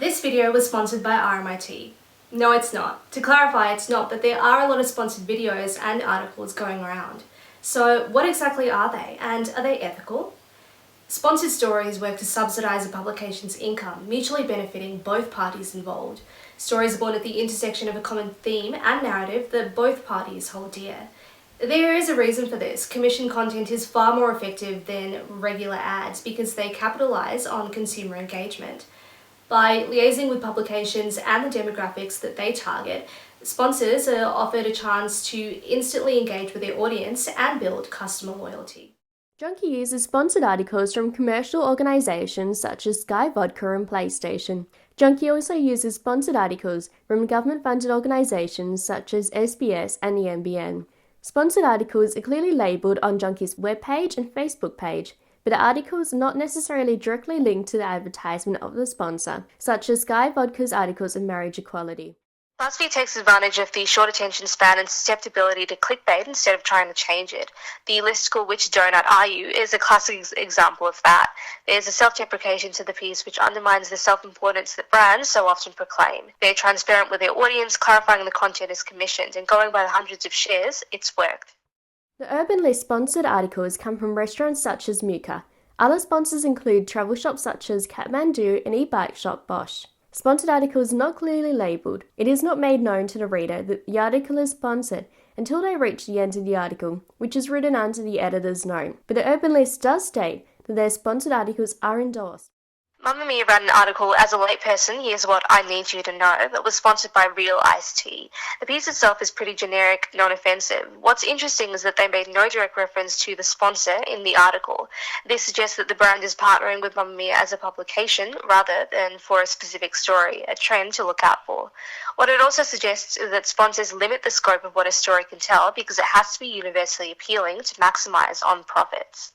This video was sponsored by RMIT. No, it's not. To clarify, it's not, but there are a lot of sponsored videos and articles going around. So what exactly are they, and are they ethical? Sponsored stories work to subsidise a publication's income, mutually benefiting both parties involved. Stories are born at the intersection of a common theme and narrative that both parties hold dear. There is a reason for this. Commissioned content is far more effective than regular ads because they capitalise on consumer engagement. By liaising with publications and the demographics that they target, sponsors are offered a chance to instantly engage with their audience and build customer loyalty. Junkie uses sponsored articles from commercial organisations such as Sky Vodka and PlayStation. Junkie also uses sponsored articles from government-funded organisations such as SBS and the NBN. Sponsored articles are clearly labelled on Junkie's webpage and Facebook page, but the articles are not necessarily directly linked to the advertisement of the sponsor, such as Sky Vodka's articles on marriage equality. BuzzFeed takes advantage of the short attention span and susceptibility to clickbait instead of trying to change it. The listicle "Which donut are you?" is a classic example of that. There's a self-deprecation to the piece which undermines the self-importance that brands so often proclaim. They're transparent with their audience, clarifying the content is commissioned, and going by the hundreds of shares, it's worked. The Urban List sponsored articles come from restaurants such as Mihika. Other sponsors include travel shops such as Kathmandu and e-bike shop Bosch. Sponsored articles are not clearly labelled. It is not made known to the reader that the article is sponsored until they reach the end of the article, which is written under the editor's note. But the Urban List does state that their sponsored articles are endorsed. Mamma Mia ran an article, "As a late person, here's what I need you to know," that was sponsored by Real Iced Tea. The piece itself is pretty generic, non-offensive. What's interesting is that they made no direct reference to the sponsor in the article. This suggests that the brand is partnering with Mamma Mia as a publication rather than for a specific story, a trend to look out for. What it also suggests is that sponsors limit the scope of what a story can tell because it has to be universally appealing to maximise on profits.